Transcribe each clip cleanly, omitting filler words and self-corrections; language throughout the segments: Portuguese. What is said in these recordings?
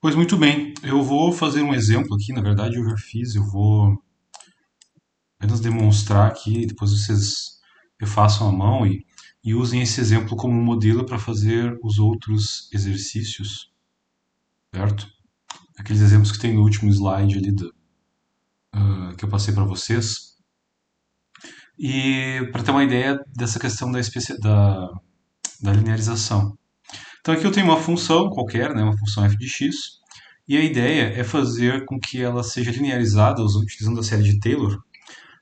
Pois muito bem, eu vou fazer um exemplo aqui, na verdade eu já fiz, eu vou apenas demonstrar aqui, depois vocês refaçam a mão e usem esse exemplo como um modelo para fazer os outros exercícios, certo? Aqueles exemplos que tem no último slide ali que eu passei para vocês. E para ter uma ideia dessa questão da linearização. Então aqui eu tenho uma função qualquer, né, uma função f de x, e a ideia é fazer com que ela seja linearizada utilizando a série de Taylor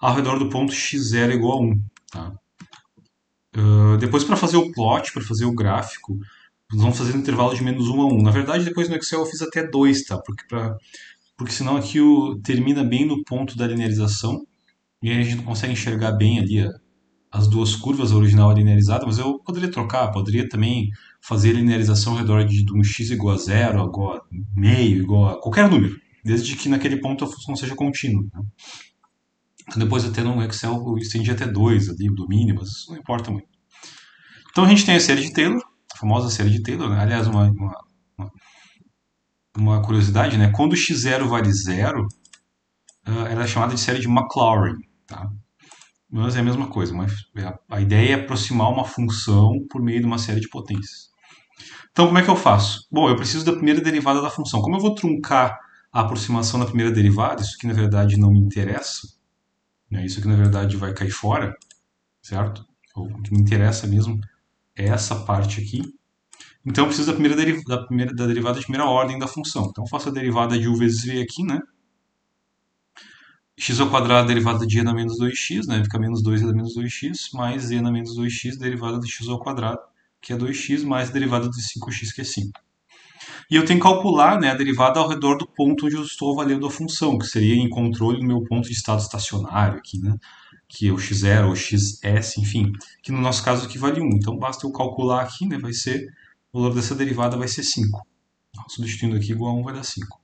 ao redor do ponto x0 igual a 1. Tá? Depois, para fazer o plot, para fazer o gráfico, nós vamos fazer no intervalo de menos 1 a 1. Na verdade, depois no Excel eu fiz até 2, tá? Porque senão aqui termina bem no ponto da linearização e aí a gente não consegue enxergar bem ali as duas curvas, a original e a linearizada, mas eu poderia trocar, poderia também fazer a linearização ao redor de um x igual a zero, igual a meio, igual a qualquer número, desde que naquele ponto a função seja contínua. Né? Então depois até no Excel eu estendi até 2 ali, o domínio, mas isso não importa muito. Então a gente tem a série de Taylor, a famosa série de Taylor, né? Aliás, uma curiosidade, né? Quando x0 vale zero, ela é chamada de série de Maclaurin, tá? Mas é a mesma coisa, mas a ideia é aproximar uma função por meio de uma série de potências. Então, como é que eu faço? Bom, eu preciso da primeira derivada da função. Como eu vou truncar a aproximação da primeira derivada, isso aqui na verdade não me interessa, né? Isso aqui na verdade vai cair fora, certo? O que me interessa mesmo é essa parte aqui. Então, eu preciso da derivada de primeira ordem da função. Então, eu faço a derivada de u vezes v aqui, né? X ao quadrado derivada de e na menos 2x, né? Fica menos 2e na menos 2x, mais e na menos 2x derivada de x ao quadrado, que é 2x, mais a derivada de 5x, que é 5. E eu tenho que calcular, né, a derivada ao redor do ponto onde eu estou avaliando a função, que seria em controle do meu ponto de estado estacionário aqui, né? Que é o x0 ou xs, enfim, que no nosso caso aqui vale 1. Então basta eu calcular aqui, né, vai ser, o valor dessa derivada vai ser 5. Substituindo aqui igual a 1 vai dar 5.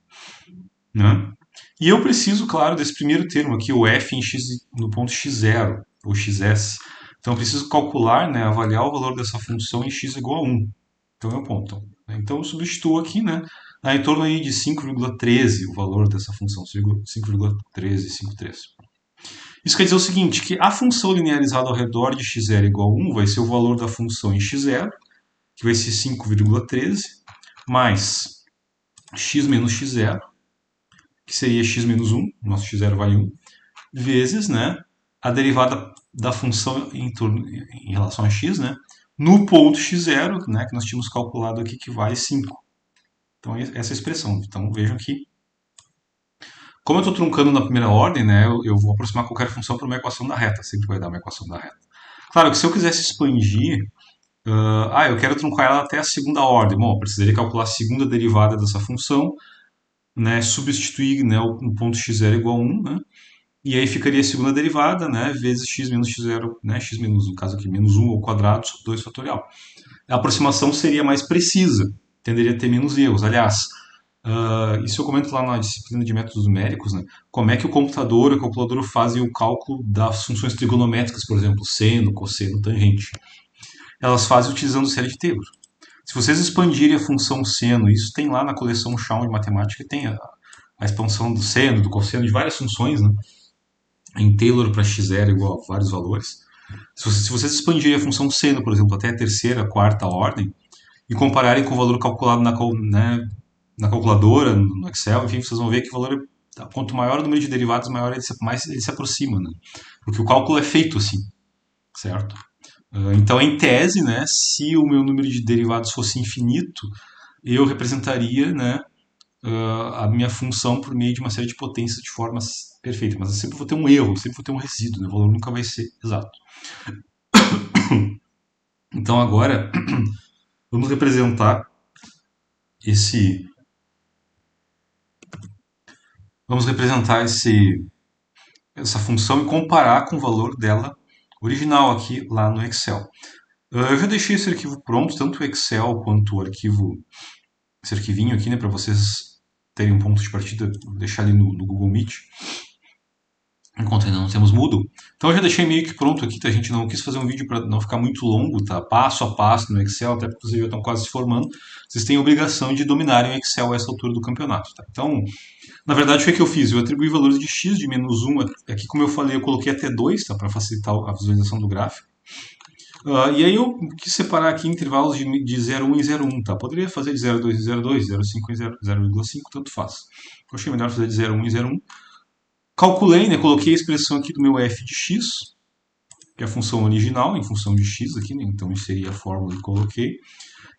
Né? E eu preciso, claro, desse primeiro termo aqui, o f em x no ponto x0, ou xs. Então eu preciso calcular, né, avaliar o valor dessa função em x igual a 1. Então é o ponto. Então eu substituo aqui, né, dá em torno aí de 5,13 o valor dessa função, 5,1353. Isso quer dizer o seguinte, que a função linearizada ao redor de x0 igual a 1 vai ser o valor da função em x0, que vai ser 5,13, mais x menos x0, que seria x menos 1, nosso x0 vale 1, vezes, né, a derivada da função em relação a x, né, no ponto x0, né, que nós tínhamos calculado aqui, que vale 5. Então, essa é a expressão. Então, vejam que, como eu estou truncando na primeira ordem, né, eu vou aproximar qualquer função para uma equação da reta, sempre vai dar uma equação da reta. Claro que se eu quisesse expandir, eu quero truncar ela até a segunda ordem. Bom, eu precisaria calcular a segunda derivada dessa função, né, substituir, né, o ponto x0 igual a 1, né, e aí ficaria a segunda derivada, né, vezes x menos x0, né, x menos, no caso aqui, menos 1 ao quadrado sobre 2 fatorial. A aproximação seria mais precisa, tenderia a ter menos erros. Aliás, isso eu comento lá na disciplina de métodos numéricos, né, como é que o computador e a calculadora fazem o cálculo das funções trigonométricas, por exemplo, seno, cosseno, tangente. Elas fazem utilizando série de Taylor. Se vocês expandirem a função seno, isso tem lá na coleção Shawn de matemática, tem a expansão do seno, do cosseno, de várias funções, né? Em Taylor para x0 igual a vários valores. Se vocês expandirem a função seno, por exemplo, até a terceira, quarta ordem, e compararem com o valor calculado né, na calculadora, no Excel, enfim, vocês vão ver que o valor, quanto maior o número de derivados, maior mais ele se aproxima, né? Porque o cálculo é feito assim, certo? Então, em tese, né, se o meu número de derivados fosse infinito, eu representaria, né, a minha função por meio de uma série de potências de formas perfeitas. Mas eu sempre vou ter um erro, sempre vou ter um resíduo, né? O valor nunca vai ser exato. Então agora vamos representar esse, vamos representar essa função e comparar com o valor dela original aqui lá no Excel. Eu já deixei esse arquivo pronto, tanto o Excel quanto o arquivo, esse arquivinho aqui, né, para vocês terem um ponto de partida, vou deixar ali no Google Meet. enquanto ainda não temos Moodle. Então eu já deixei meio que pronto aqui, tá? A gente não quis fazer um vídeo para não ficar muito longo, tá? Passo a passo no Excel, até porque vocês já estão quase se formando. Vocês têm a obrigação de dominarem o Excel a essa altura do campeonato, tá? Então, na verdade, o que eu fiz? Eu atribuí valores de x de menos 1. Aqui, como eu falei, eu coloquei até 2, tá? Para facilitar a visualização do gráfico. E aí eu quis separar aqui intervalos de 0,1 e 0,1, tá? Poderia fazer de 0,2 em 0,2, 0,5 em 0,5, tanto faz. Eu achei melhor fazer de 0,1 em 0,1. Calculei, né? Coloquei a expressão aqui do meu f de x, que é a função original, em função de x aqui, né? Então inseri a fórmula e coloquei.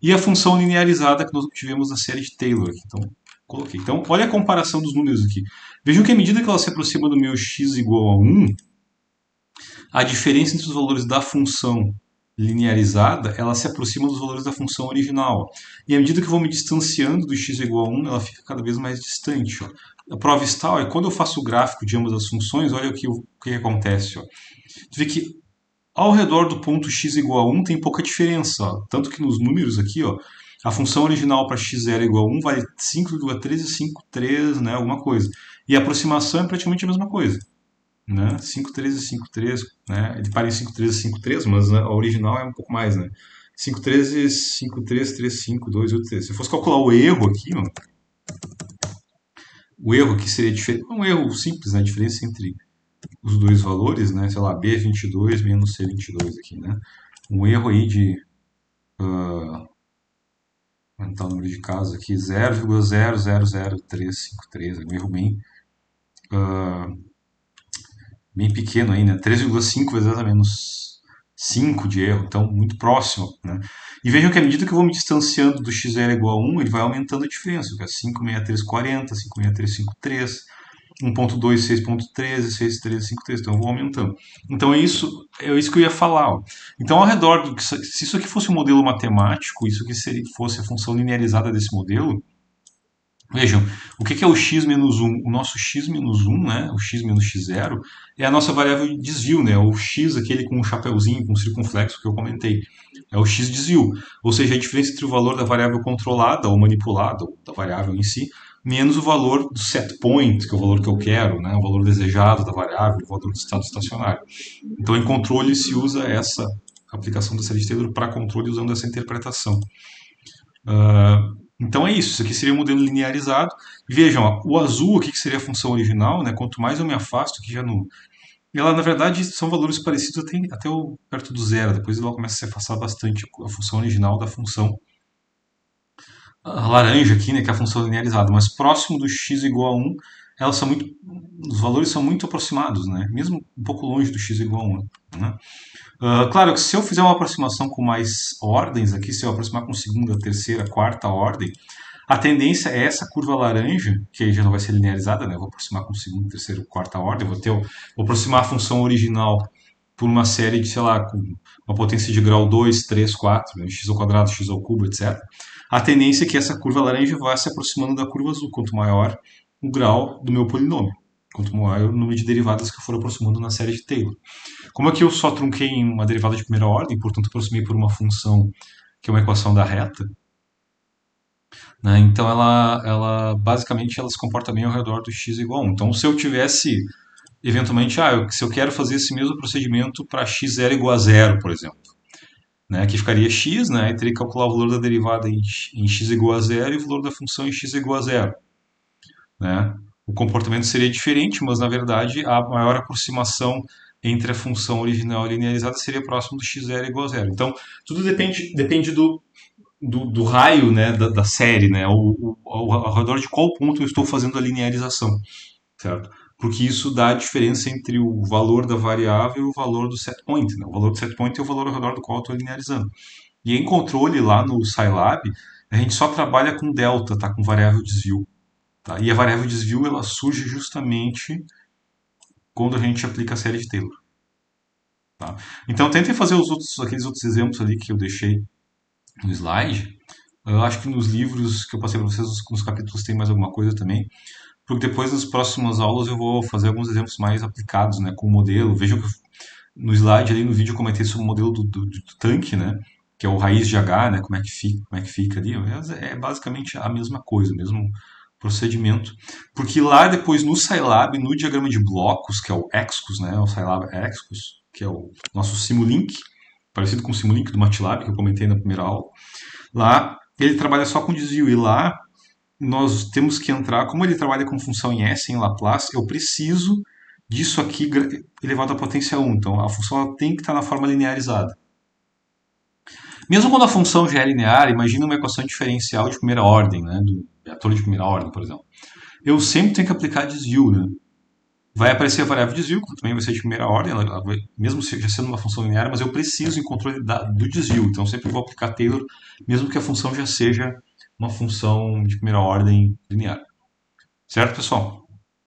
E a função linearizada que nós obtivemos na série de Taylor aqui. Então, coloquei. Então, olha a comparação dos números aqui. Vejam que à medida que ela se aproxima do meu x igual a 1, a diferença entre os valores da função linearizada, ela se aproxima dos valores da função original. E à medida que eu vou me distanciando do x igual a 1, ela fica cada vez mais distante. Ó. A prova está, ó, quando eu faço o gráfico de ambas as funções, olha o que acontece. Ó. Você vê que ao redor do ponto x igual a 1 tem pouca diferença. Ó. Tanto que nos números aqui, ó, a função original para x0 igual a 1 vale 5,1353, né, alguma coisa. E a aproximação é praticamente a mesma coisa. Né? 5,1353, né? Ele para em 5,1353, mas a original é um pouco mais, né? 5,13, 5,335,283. Se eu fosse calcular o erro aqui, ó, o erro aqui seria diferente, um erro simples, né? A diferença entre os dois valores, né? Sei lá, B22 menos C22 aqui, né? Um erro aí de, aumentar o número de casos aqui, 0,000353, é um erro bem pequeno aí, né? 3,5 vezes a menos 5 de erro, então muito próximo, né? E vejam que à medida que eu vou me distanciando do x0 igual a 1, ele vai aumentando a diferença, que é 5,6340, 5,6353, 1.2, 6.13, 6.1353, então eu vou aumentando. Então é isso que eu ia falar. Ó. Então ao redor do se isso aqui fosse um modelo matemático, isso aqui fosse a função linearizada desse modelo, vejam, o que é o x menos 1? O nosso x menos 1, né, o x menos x0, é a nossa variável de desvio, né, o x, aquele com um chapeuzinho, com um circunflexo que eu comentei. É o x desvio, ou seja, a diferença entre o valor da variável controlada ou manipulada, ou da variável em si, menos o valor do set point, que é o valor que eu quero, né, o valor desejado da variável, o valor do estado estacionário. Então, em controle se usa essa aplicação da série de Taylor para controle usando essa interpretação. Então é isso aqui seria o modelo linearizado. Vejam, ó, o azul aqui que seria a função original, né? Quanto mais eu me afasto aqui já no. Ela, na verdade, são valores parecidos até perto do zero. Depois ela começa a se afastar bastante a função original da função a laranja aqui, né? Que é a função linearizada. Mas próximo do x igual a 1, elas são muito. Os valores são muito aproximados, né? Mesmo um pouco longe do x igual a 1. Né? Claro que se eu fizer uma aproximação com mais ordens aqui, se eu aproximar com segunda, terceira, quarta ordem, a tendência é essa curva laranja, que aí já não vai ser linearizada, né? Eu vou aproximar com segunda, terceira, quarta ordem, vou aproximar a função original por uma série de, sei lá, com uma potência de grau 2, 3, 4, né? X ao quadrado, x ao cubo, etc. A tendência é que essa curva laranja vá se aproximando da curva azul, quanto maior o grau do meu polinômio, quanto maior o número de derivadas que eu for aproximando na série de Taylor. Como aqui eu só trunquei em uma derivada de primeira ordem, portanto aproximei por uma função que é uma equação da reta, né? Então ela basicamente ela se comporta bem ao redor do x igual a 1. Então se eu tivesse eventualmente, se eu quero fazer esse mesmo procedimento para x0 igual a zero, por exemplo, né? Aqui ficaria x, né? E teria que calcular o valor da derivada em x igual a zero e o valor da função em x igual a zero, né? O comportamento seria diferente, mas na verdade a maior aproximação entre a função original e linearizada seria próximo do x0 igual a zero. Então, tudo depende do raio, né, da série, né, ao redor de qual ponto eu estou fazendo a linearização, certo? Porque isso dá a diferença entre o valor da variável e o valor do set point. Né? O valor do set point é o valor ao redor do qual eu estou linearizando. E em controle lá no Scilab, a gente só trabalha com delta, tá? Com variável desvio. Tá? E a variável desvio ela surge justamente quando a gente aplica a série de Taylor. Tá? Então tentem fazer aqueles outros exemplos ali que eu deixei no slide. Eu acho que nos livros que eu passei para vocês, nos capítulos tem mais alguma coisa também. Porque depois nas próximas aulas eu vou fazer alguns exemplos mais aplicados, né, com o modelo. Vejam que no slide ali no vídeo eu comentei sobre o modelo do tanque, né, que é o raiz de H, né, como é que fica ali. É basicamente a mesma coisa, o mesmo procedimento, porque lá depois no Scilab, no diagrama de blocos, que é o Excus, né, o Scilab Excus, que é o nosso Simulink, parecido com o Simulink do MATLAB, que eu comentei na primeira aula, lá ele trabalha só com desvio, e lá nós temos que entrar, como ele trabalha com função em S, em Laplace, eu preciso disso aqui elevado à potência 1, então a função ela tem que estar na forma linearizada. Mesmo quando a função já é linear, imagina uma equação diferencial de primeira ordem, né, do vetor de primeira ordem, por exemplo. Eu sempre tenho que aplicar desvio, né? Vai aparecer a variável desvio, que também vai ser de primeira ordem, ela vai, mesmo já sendo uma função linear, mas eu preciso em controle do desvio, então eu sempre vou aplicar Taylor, mesmo que a função já seja uma função de primeira ordem linear. Certo, pessoal?